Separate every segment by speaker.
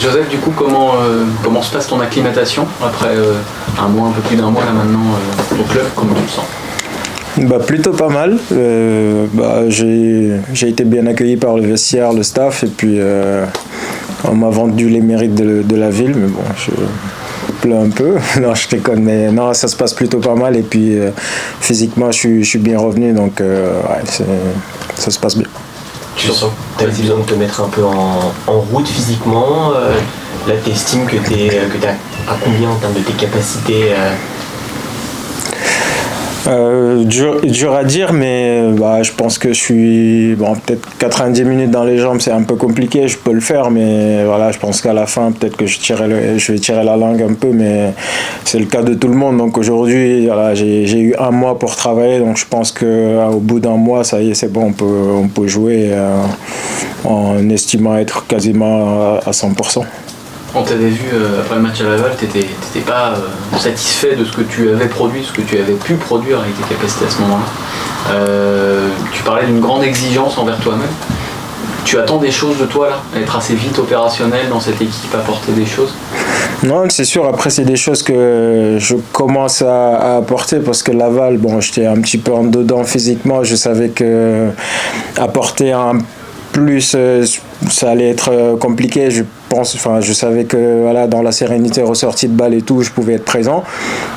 Speaker 1: Joseph, du coup, comment se passe ton acclimatation après un peu plus d'un mois là maintenant au club? Comment tu le sens?
Speaker 2: Plutôt pas mal. J'ai été bien accueilli par le vestiaire, le staff, et puis on m'a vendu les mérites de la ville, mais bon, je pleure un peu. Non, je déconne, mais non, ça se passe plutôt pas mal, et puis physiquement, je suis bien revenu, donc ça se passe bien.
Speaker 3: Tu sens que tu as besoin de te mettre un peu en route physiquement. Là, tu estimes que tu es à combien en termes de tes capacités
Speaker 2: Dur à dire, mais je pense que je suis peut-être 90 minutes dans les jambes, c'est un peu compliqué, je peux le faire, mais voilà, je pense qu'à la fin peut-être que je vais tirer la langue un peu, mais c'est le cas de tout le monde. Donc aujourd'hui, voilà, j'ai eu un mois pour travailler, donc je pense qu'au bout d'un mois, ça y est, c'est bon, on peut jouer en estimant être quasiment à 100%.
Speaker 1: On t'avait vu après le match à Laval, t'étais pas satisfait de ce que tu avais produit, ce que tu avais pu produire avec tes capacités à ce moment-là. Tu parlais d'une grande exigence envers toi-même. Tu attends des choses de toi là, être assez vite opérationnel dans cette équipe, apporter des choses?
Speaker 2: Non, c'est sûr, après c'est des choses que je commence à apporter parce que Laval, j'étais un petit peu en dedans physiquement, je savais que apporter un plus, ça allait être compliqué. Je savais que voilà, dans la sérénité ressortie de balle et tout, je pouvais être présent.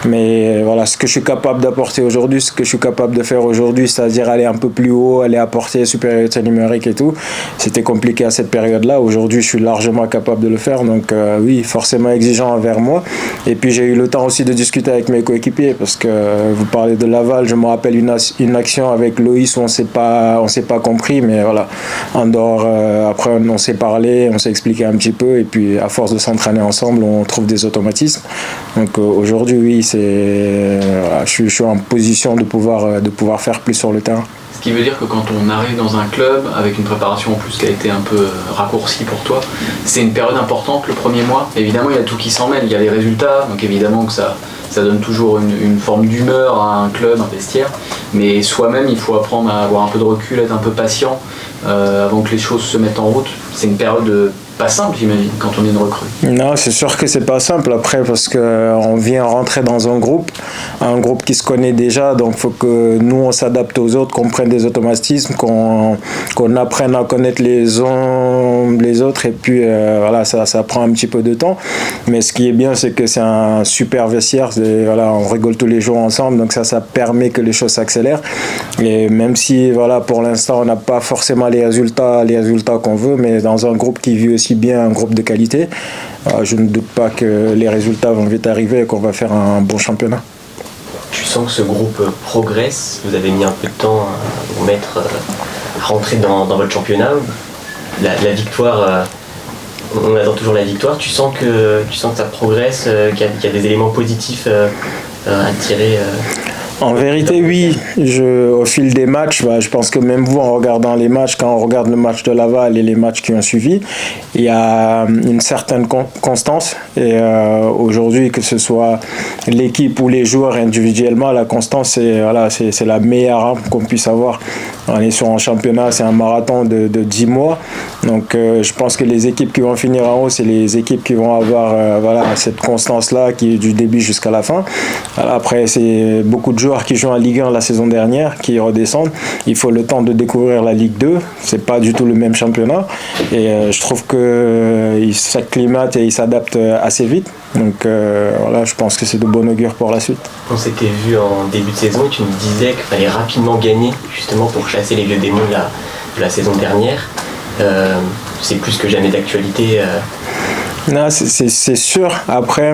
Speaker 2: Mais voilà, ce que je suis capable d'apporter aujourd'hui, ce que je suis capable de faire aujourd'hui, c'est-à-dire aller un peu plus haut, aller apporter supériorité numérique et tout, c'était compliqué à cette période-là. Aujourd'hui, je suis largement capable de le faire. Donc oui, forcément exigeant envers moi. Et puis j'ai eu le temps aussi de discuter avec mes coéquipiers parce que vous parlez de Laval, je me rappelle une action avec Loïs où on s'est pas compris, mais voilà, en dehors, après on s'est parlé, on s'est expliqué un petit peu. Et puis à force de s'entraîner ensemble, on trouve des automatismes. Donc aujourd'hui, oui, je suis en position de pouvoir faire plus sur le terrain.
Speaker 1: Ce qui veut dire que quand on arrive dans un club avec une préparation en plus qui a été un peu raccourcie pour toi, c'est une période importante le premier mois. Évidemment, il y a tout qui s'en mêle, il y a les résultats, donc évidemment que ça donne toujours une forme d'humeur à un club, un vestiaire. Mais soi-même, il faut apprendre à avoir un peu de recul, être un peu patient avant que les choses se mettent en route. C'est une période pas simple, j'imagine, quand on est une recrue.
Speaker 2: Non, c'est sûr que c'est pas simple après parce qu'on vient rentrer dans un groupe qui se connaît déjà, donc il faut que nous on s'adapte aux autres, qu'on prenne des automatismes, qu'on apprenne à connaître les uns les autres, et puis voilà, ça prend un petit peu de temps. Mais ce qui est bien, c'est que c'est un super vestiaire, voilà, on rigole tous les jours ensemble, donc ça permet que les choses s'accélèrent. Et même si voilà, pour l'instant on n'a pas forcément les résultats qu'on veut, mais dans un groupe qui vit aussi bien un groupe de qualité, je ne doute pas que les résultats vont vite arriver et qu'on va faire un bon championnat.
Speaker 3: Tu sens que ce groupe progresse? Vous avez mis un peu de temps à vous mettre, à rentrer dans votre championnat. La victoire, on attend toujours la victoire. Tu sens que ça progresse, qu'il y a des éléments positifs à tirer
Speaker 2: En vérité, oui. Au fil des matchs, je pense que même vous, en regardant les matchs, quand on regarde le match de Laval et les matchs qui ont suivi, il y a une certaine constance. Et aujourd'hui, que ce soit l'équipe ou les joueurs individuellement, la constance, c'est la meilleure arme qu'on puisse avoir. On est sur un championnat, c'est un marathon de 10 mois. Donc je pense que les équipes qui vont finir en haut, c'est les équipes qui vont avoir cette constance-là qui est du début jusqu'à la fin. Après, c'est beaucoup de joueurs qui jouent en Ligue 1 la saison dernière, qui redescendent. Il faut le temps de découvrir la Ligue 2. C'est pas du tout le même championnat. Et je trouve qu'ils s'acclimatent et ils s'adaptent assez vite. Donc voilà, je pense que c'est de bon augure pour la suite.
Speaker 3: On s'était vu en début de saison et tu me disais qu'il fallait rapidement gagner, justement pour chasser les vieux démons de la saison dernière. C'est plus que jamais d'actualité.
Speaker 2: Non, c'est sûr. Après,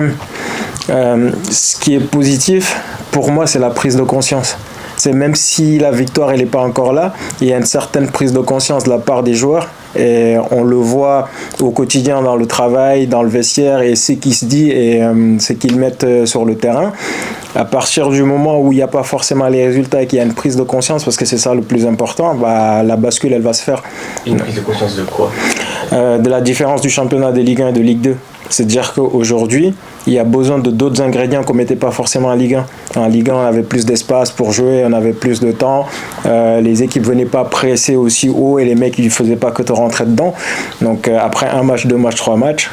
Speaker 2: ce qui est positif, pour moi, c'est la prise de conscience. C'est même si la victoire elle n'est pas encore là, il y a une certaine prise de conscience de la part des joueurs et on le voit au quotidien dans le travail, dans le vestiaire et ce qui se dit et ce qu'ils mettent sur le terrain. À partir du moment où il n'y a pas forcément les résultats et qu'il y a une prise de conscience, parce que c'est ça le plus important, la bascule elle va se faire.
Speaker 3: Une prise de conscience de quoi?
Speaker 2: de la différence du championnat de Ligue 1 et de Ligue 2. C'est-à-dire qu'aujourd'hui, il y a besoin de d'autres ingrédients qu'on ne mettait pas forcément en Ligue 1. En Ligue 1, on avait plus d'espace pour jouer, on avait plus de temps. Les équipes ne venaient pas presser aussi haut et les mecs ne faisaient pas que te rentrer dedans. Donc après un match, deux matchs, trois matchs,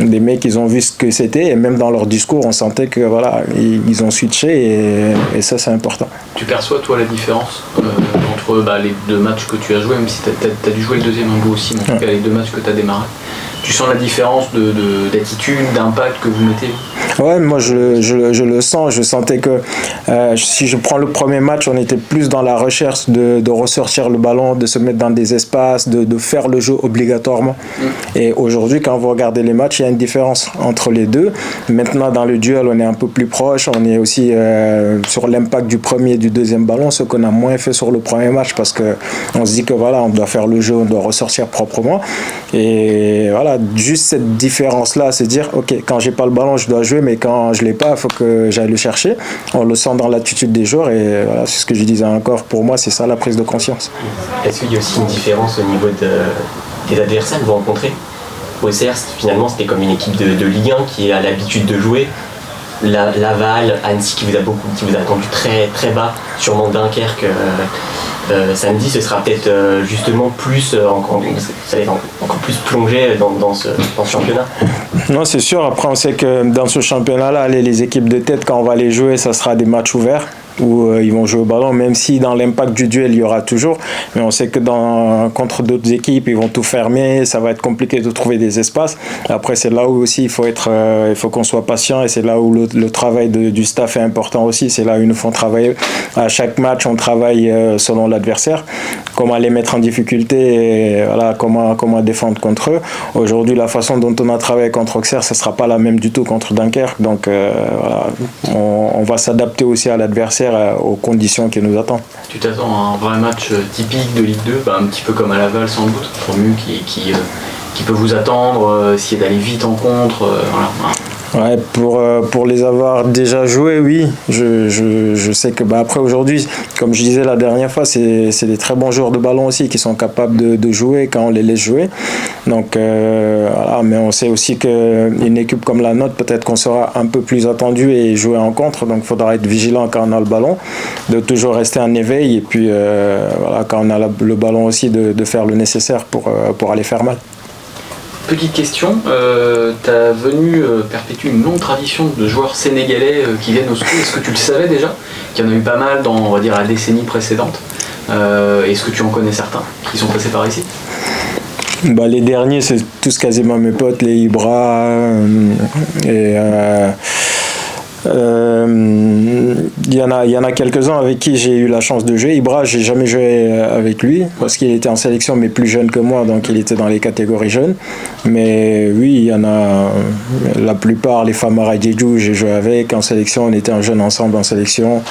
Speaker 2: les mecs ils ont vu ce que c'était et même dans leur discours, on sentait que voilà, ils ont switché et ça c'est important.
Speaker 1: Tu perçois toi la différence entre les deux matchs que tu as joués, même si tu as dû jouer le deuxième un peu aussi, mais en tout cas les deux matchs que tu as démarré. Tu sens la différence d'attitude, d'impact que vous mettez?
Speaker 2: Ouais, moi je le sens. Je sentais que si je prends le premier match, on était plus dans la recherche de ressortir le ballon, de se mettre dans des espaces, de faire le jeu obligatoirement. Et aujourd'hui, quand vous regardez les matchs, il y a une différence entre les deux. Maintenant, dans le duel, on est un peu plus proche. On est aussi sur l'impact du premier et du deuxième ballon, ce qu'on a moins fait sur le premier match parce qu'on se dit que voilà, on doit faire le jeu, on doit ressortir proprement. Et voilà, juste cette différence-là, c'est dire, ok, quand j'ai pas le ballon, je dois jouer, mais quand je l'ai pas, il faut que j'aille le chercher. On le sent dans l'attitude des joueurs et voilà, c'est ce que je disais encore. Pour moi, c'est ça la prise de conscience.
Speaker 3: Est-ce qu'il y a aussi une différence au niveau des adversaires que vous rencontrez? Auxerre, finalement, c'était comme une équipe de Ligue 1 qui a l'habitude de jouer. Laval, Annecy qui vous a attendu très, très bas, sûrement Dunkerque. Samedi, ce sera peut-être justement plus, ça va être encore plus plongé dans ce championnat.
Speaker 2: Non, c'est sûr. Après, on sait que dans ce championnat-là, les équipes de tête, quand on va les jouer, ça sera des matchs ouverts où ils vont jouer au ballon, même si dans l'impact du duel, il y aura toujours. Mais on sait que contre d'autres équipes, ils vont tout fermer, ça va être compliqué de trouver des espaces. Après, c'est là où aussi il faut qu'on soit patient et c'est là où le travail du staff est important aussi. C'est là où ils nous font travailler. À chaque match, on travaille selon l'adversaire, comment les mettre en difficulté et voilà, comment défendre contre eux. Aujourd'hui, la façon dont on a travaillé contre Auxerre, ce ne sera pas la même du tout contre Dunkerque. Donc, voilà, on va s'adapter aussi à l'adversaire, aux conditions qui nous attendent.
Speaker 1: Tu t'attends à un vrai match typique de Ligue 2, un petit peu comme à Laval sans doute, promu qui peut vous attendre, essayer d'aller vite en contre, voilà.
Speaker 2: Ouais, pour les avoir déjà joués, oui. Je sais que après aujourd'hui, comme je disais la dernière fois, c'est des très bons joueurs de ballon aussi qui sont capables de jouer quand on les laisse jouer. Donc voilà, mais on sait aussi qu'une équipe comme la nôtre, peut-être qu'on sera un peu plus attendu et jouer en contre. Donc il faudra être vigilant quand on a le ballon, de toujours rester en éveil et puis voilà, quand on a le ballon aussi de faire le nécessaire pour aller faire mal.
Speaker 1: Petite question, tu as venu perpétuer une longue tradition de joueurs sénégalais qui viennent au SCO. Est-ce que tu le savais déjà? Qu'il y en a eu pas mal dans, on va dire, la décennie précédente. Est-ce que tu en connais certains qui sont passés par ici?
Speaker 2: Les derniers, c'est tous quasiment mes potes, les Ibra et... il y en a quelques-uns avec qui j'ai eu la chance de jouer. Ibra, j'ai jamais joué avec lui parce qu'il était en sélection mais plus jeune que moi, donc il était dans les catégories jeunes. Mais oui, il y en a la plupart, les Famara Diédhiou, j'ai joué avec en sélection, on était un jeune ensemble en sélection.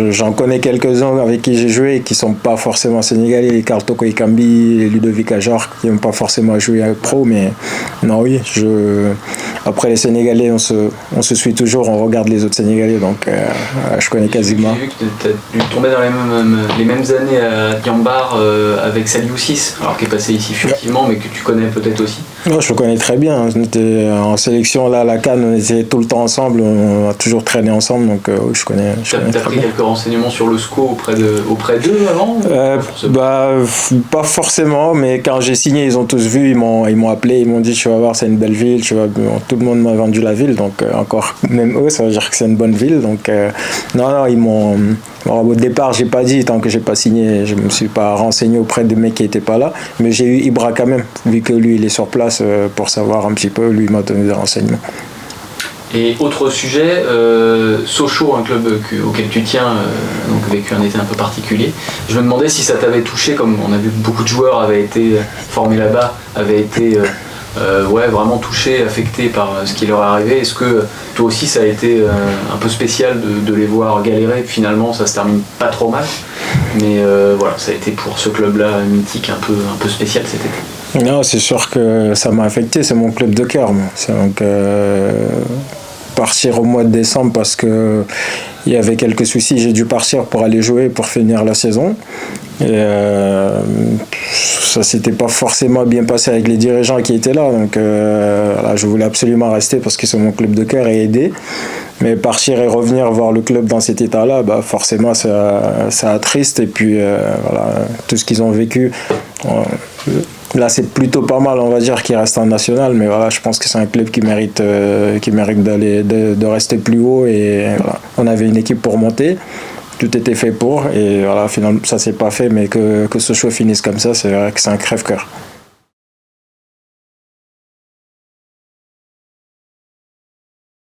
Speaker 2: J'en connais quelques-uns avec qui j'ai joué et qui sont pas forcément sénégalais, les Karl Toko Ekambi, les Ludovic Ajor qui n'ont pas forcément joué avec pro, mais non, oui, après les Sénégalais, on se suit toujours, on regarde les autres Sénégalais, donc je connais quasiment.
Speaker 1: J'ai vu que tu as dû tomber dans les mêmes années à Diambar avec Saliou 6, alors qui est passé ici furtivement, mais que tu connais peut-être aussi.
Speaker 2: Non, je le connais très bien. On était en sélection là à la CAN, on était tout le temps ensemble, on a toujours traîné ensemble, donc oui, je connais.
Speaker 1: T'as pris quelques renseignements sur le SCO auprès d'eux avant
Speaker 2: pas forcément, mais quand j'ai signé, ils ont tous vu, ils m'ont appelé, ils m'ont dit tu vas voir, c'est une belle ville, tout le monde m'a vendu la ville, donc encore même eux, ça veut dire que c'est une bonne ville, donc non, ils m'ont. Alors, au départ, j'ai pas dit tant que j'ai pas signé, je me suis pas renseigné auprès de mecs qui étaient pas là, mais j'ai eu Ibra quand même, vu que lui il est sur place pour savoir un petit peu, lui il m'a donné des renseignements.
Speaker 1: Et autre sujet, Sochaux, un club auquel tu tiens, donc vécu un été un peu particulier. Je me demandais si ça t'avait touché, comme on a vu que beaucoup de joueurs avaient été formés là-bas, avaient été vraiment touchés, affectés par ce qui leur est arrivé. Est-ce que toi aussi ça a été un peu spécial de les voir galérer? Finalement, ça se termine pas trop mal, mais voilà, ça a été pour ce club-là mythique un peu spécial cet été.
Speaker 2: Non, c'est sûr que ça m'a affecté, c'est mon club de cœur. Donc partir au mois de décembre parce que il y avait quelques soucis, j'ai dû partir pour aller jouer, pour finir la saison. Et ça s'était pas forcément bien passé avec les dirigeants qui étaient là. Donc voilà, je voulais absolument rester parce que c'est mon club de cœur et aider. Mais partir et revenir voir le club dans cet état-là, bah forcément ça attriste. Et puis voilà, tout ce qu'ils ont vécu. Là, c'est plutôt pas mal, on va dire, qu'il reste en national. Mais voilà, je pense que c'est un club qui mérite de rester plus haut. Et voilà, on avait une équipe pour monter. Tout était fait pour. Et voilà, finalement, ça s'est pas fait. Mais que ce choix finisse comme ça, c'est vrai que c'est un crève-cœur.